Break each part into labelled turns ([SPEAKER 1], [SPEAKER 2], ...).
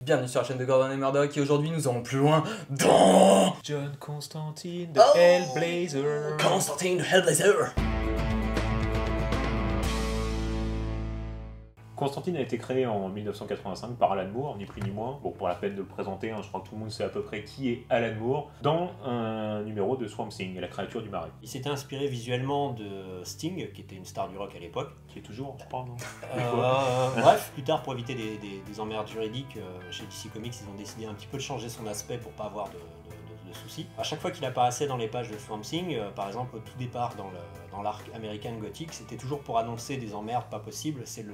[SPEAKER 1] Bienvenue sur la chaîne de Gordon et Murdoch et aujourd'hui nous allons plus loin dans...
[SPEAKER 2] John Constantine, the Hellblazer.
[SPEAKER 1] Constantine the Hellblazer.
[SPEAKER 2] Constantine a été créé en 1985 par Alan Moore, ni plus ni moins. Bon, pour la peine de le présenter, je crois que tout le monde sait à peu près qui est Alan Moore, dans un numéro de Swamp Thing, la créature du marais.
[SPEAKER 3] Il s'était inspiré visuellement de Sting, qui était une star du rock à l'époque.
[SPEAKER 2] Qui est toujours, je crois, non
[SPEAKER 3] Bref, plus tard, pour éviter des emmerdes juridiques, chez DC Comics, ils ont décidé un petit peu de changer son aspect pour pas avoir de soucis. À chaque fois qu'il apparaissait dans les pages de Swamp Thing, par exemple au tout départ dans l'arc American Gothic, c'était toujours pour annoncer des emmerdes pas possibles. C'est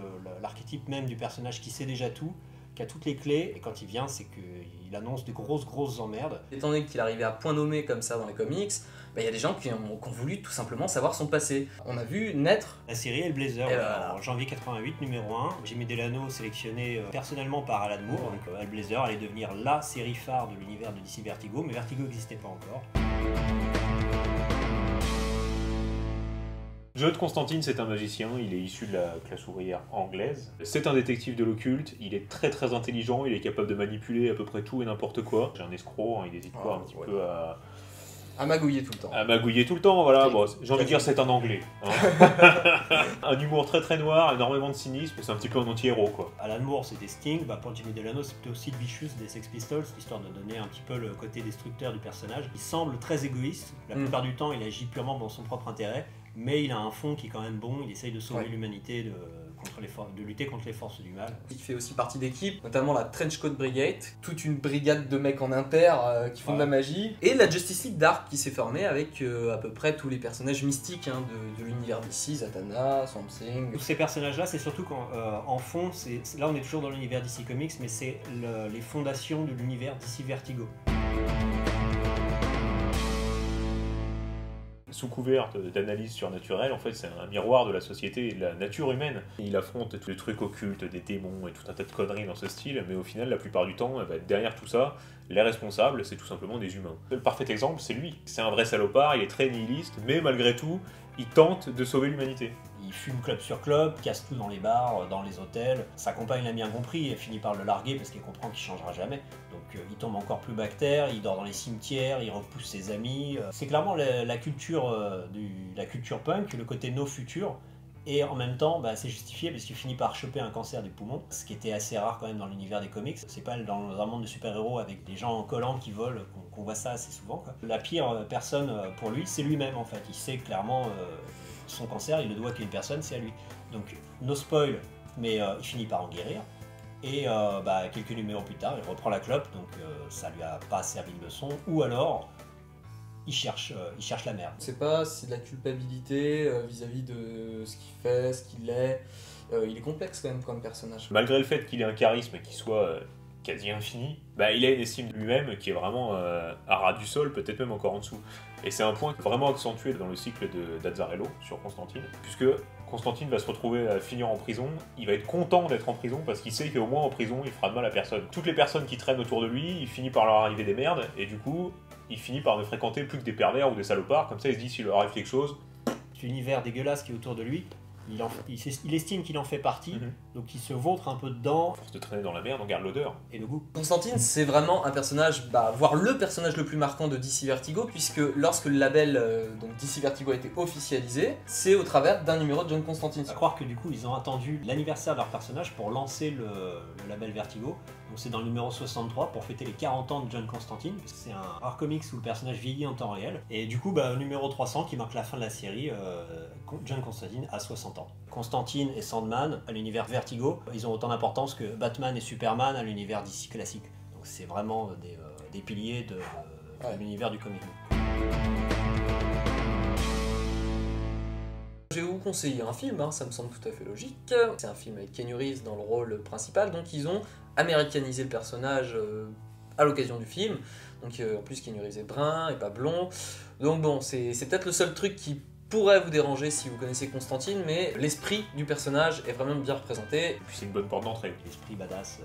[SPEAKER 3] l'archétype même du personnage qui sait déjà tout, qui a toutes les clés, et quand il vient, c'est qu'il annonce des grosses emmerdes.
[SPEAKER 1] Étant donné qu'il arrivait à point nommé comme ça dans les comics, il y a des gens qui ont voulu tout simplement savoir son passé. On a vu naître
[SPEAKER 3] la série Hellblazer,
[SPEAKER 1] voilà.
[SPEAKER 3] En janvier 88, numéro 1. Jimmy Delano, sélectionné personnellement par Alan Moore. Donc Hellblazer allait devenir la série phare de l'univers de DC Vertigo, mais Vertigo n'existait pas encore.
[SPEAKER 2] John Constantine, c'est un magicien, il est issu de la classe ouvrière anglaise. C'est un détective de l'occulte, il est très intelligent, il est capable de manipuler à peu près tout et n'importe quoi. C'est un escroc, il n'hésite pas un petit peu
[SPEAKER 1] à magouiller tout le temps.
[SPEAKER 2] À magouiller tout le temps, voilà. Bon, j'ai envie de dire c'est un anglais. Hein. Un humour très noir, énormément de cynisme, c'est un petit peu un anti-héros, quoi.
[SPEAKER 3] Alan Moore, c'était Sting, pour Jimmy Delano, c'était aussi Vicious des Sex Pistols, histoire de donner un petit peu le côté destructeur du personnage. Il semble très égoïste, la plupart du temps il agit purement dans son propre intérêt, mais il a un fond qui est quand même bon, il essaye de sauver l'humanité, de lutter contre les forces du mal.
[SPEAKER 1] Il fait aussi partie d'équipes, notamment la Trenchcoat Brigade, toute une brigade de mecs en impair qui font de la magie, et la Justice League Dark qui s'est formée avec à peu près tous les personnages mystiques de l'univers d'ici, Zatanna, Swamp Thing.
[SPEAKER 3] Tous ces personnages-là, c'est surtout qu'en fond, là on est toujours dans l'univers DC Comics, mais c'est les fondations de l'univers DC Vertigo.
[SPEAKER 2] Sous couverte d'analyse surnaturelle, en fait, c'est un miroir de la société et de la nature humaine. Il affronte tous les trucs occultes, des démons et tout un tas de conneries dans ce style, mais au final, la plupart du temps, derrière tout ça, les responsables, c'est tout simplement des humains. Le parfait exemple, c'est lui. C'est un vrai salopard, il est très nihiliste, mais malgré tout, il tente de sauver l'humanité.
[SPEAKER 3] Il fume club sur club, casse tout dans les bars, dans les hôtels. Sa compagne l'a bien compris et finit par le larguer parce qu'il comprend qu'il changera jamais. Donc il tombe encore plus bactère, il dort dans les cimetières, il repousse ses amis. C'est clairement la culture punk, le côté no futur. Et en même temps, c'est justifié parce qu'il finit par choper un cancer du poumon, ce qui était assez rare quand même dans l'univers des comics. C'est pas dans un monde de super-héros avec des gens collants qui volent qu'on voit ça assez souvent, quoi. La pire personne pour lui, c'est lui-même en fait. Il sait clairement son cancer, il le doit qu'à une personne, c'est à lui. Donc no spoil, mais il finit par en guérir. Et quelques numéros plus tard, il reprend la clope, donc ça lui a pas servi de leçon. Ou alors, il cherche la merde.
[SPEAKER 1] Je sais pas si c'est de la culpabilité vis-à-vis de ce qu'il fait, ce qu'il est. Il est complexe quand même comme personnage.
[SPEAKER 2] Malgré le fait qu'il ait un charisme qui soit quasi infini, il a une estime de lui-même qui est vraiment à ras du sol, peut-être même encore en dessous. Et c'est un point vraiment accentué dans le cycle d'Azzarello sur Constantine, puisque Constantine va se retrouver à finir en prison, il va être content d'être en prison parce qu'il sait qu'au moins en prison il fera de mal à personne. Toutes les personnes qui traînent autour de lui, il finit par leur arriver des merdes, et du coup, il finit par ne fréquenter plus que des pervers ou des salopards, comme ça il se dit s'il leur arrive quelque chose...
[SPEAKER 3] L'univers dégueulasse qui est autour de lui, il estime qu'il en fait partie, donc il se vautre un peu dedans.
[SPEAKER 2] À force de traîner dans la merde, on garde l'odeur.
[SPEAKER 3] Et le goût.
[SPEAKER 1] Constantine, c'est vraiment un personnage, voire le personnage le plus marquant de DC Vertigo, puisque lorsque le label donc DC Vertigo a été officialisé, c'est au travers d'un numéro de John Constantine.
[SPEAKER 3] À croire que du coup, ils ont attendu l'anniversaire de leur personnage pour lancer le label Vertigo. Donc c'est dans le numéro 63 pour fêter les 40 ans de John Constantine. C'est un hard comics où le personnage vieillit en temps réel. Et du coup, numéro 300 qui marque la fin de la série, John Constantine a 60 ans. Constantine et Sandman à l'univers Vertigo, ils ont autant d'importance que Batman et Superman à l'univers DC classique. Donc c'est vraiment des piliers de l'univers du comic book.
[SPEAKER 1] Je vais vous conseiller un film, ça me semble tout à fait logique. C'est un film avec Keanu Reeves dans le rôle principal, donc ils ont américanisé le personnage à l'occasion du film. Donc en plus Keanu Reeves est brun et pas blond. Donc bon, c'est peut-être le seul truc qui pourrait vous déranger si vous connaissez Constantine, mais l'esprit du personnage est vraiment bien représenté.
[SPEAKER 2] Et puis c'est une bonne porte d'entrée.
[SPEAKER 3] L'esprit badass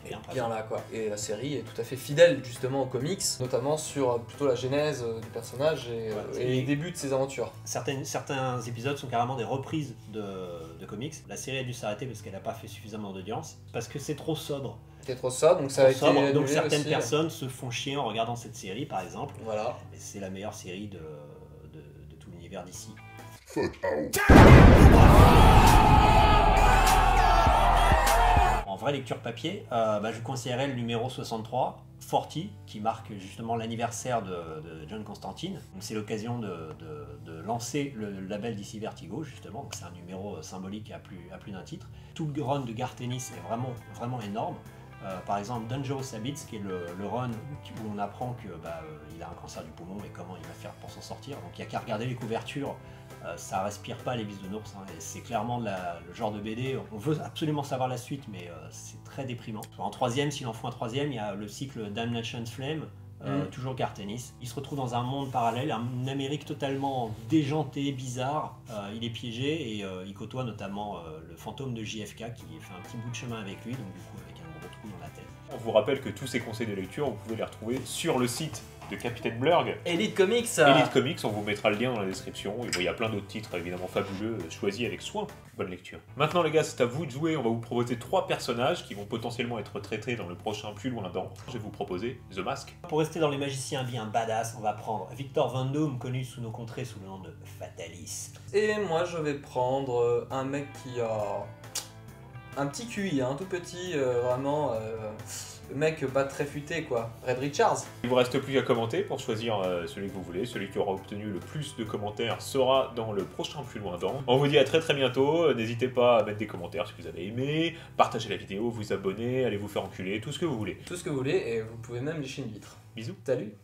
[SPEAKER 1] est bien là, quoi. Et la série est tout à fait fidèle justement aux comics, notamment sur plutôt la genèse du personnage et les débuts de ses aventures.
[SPEAKER 3] Certains épisodes sont carrément des reprises de comics. La série a dû s'arrêter parce qu'elle n'a pas fait suffisamment d'audience, parce que c'est trop sobre.
[SPEAKER 1] C'était trop ça, donc ça a été annulé
[SPEAKER 3] Donc certaines
[SPEAKER 1] aussi.
[SPEAKER 3] personnes se font chier en regardant cette série, par exemple.
[SPEAKER 1] Voilà.
[SPEAKER 3] Et c'est la meilleure série de tout l'univers d'ici. En vraie lecture papier, je vous conseillerais le numéro 63, 40, qui marque justement l'anniversaire de John Constantine. Donc c'est l'occasion de lancer le label DC Vertigo, justement. Donc c'est un numéro symbolique à plus d'un titre. Tout le run de Garth Ennis est vraiment énorme. Par exemple, Dangerous Habits, qui est le run où on apprend que il a un cancer du poumon et comment il va faire pour s'en sortir. Donc il n'y a qu'à regarder les couvertures, ça respire pas les bisounours, hein, et c'est clairement le genre de BD. On veut absolument savoir la suite, mais c'est très déprimant. En troisième, s'il en faut un troisième, il y a le cycle Damnation's Flame. Toujours Garth Ennis. Il se retrouve dans un monde parallèle, une Amérique totalement déjantée, bizarre. Il est piégé et il côtoie notamment le fantôme de JFK qui fait un petit bout de chemin avec lui, donc du coup avec un gros trou dans la tête.
[SPEAKER 2] On vous rappelle que tous ces conseils de lecture, vous pouvez les retrouver sur le site de Capitaine Blurg.
[SPEAKER 1] Elite Comics.
[SPEAKER 2] Elite Comics, on vous mettra le lien dans la description. Et il y a plein d'autres titres évidemment fabuleux, choisis avec soin. Bonne lecture. Maintenant les gars, c'est à vous de jouer. On va vous proposer 3 personnages qui vont potentiellement être traités dans le prochain Plus Loin Dans. Je vais vous proposer The Mask.
[SPEAKER 3] Pour rester dans les magiciens bien badass, on va prendre Victor Von Doom, connu sous nos contrées sous le nom de Fatalis.
[SPEAKER 1] Et moi je vais prendre un mec qui a un petit QI, tout petit, vraiment. Le mec pas très futé quoi. Red Richards.
[SPEAKER 2] Il vous reste plus qu'à commenter pour choisir celui que vous voulez. Celui qui aura obtenu le plus de commentaires sera dans le prochain Plus Loin Dans. On vous dit à très bientôt. N'hésitez pas à mettre des commentaires si vous avez aimé, partagez la vidéo, vous abonner, allez vous faire enculer, tout ce que vous voulez.
[SPEAKER 1] Tout ce que vous voulez et vous pouvez même lécher une vitre.
[SPEAKER 2] Bisous.
[SPEAKER 1] Salut.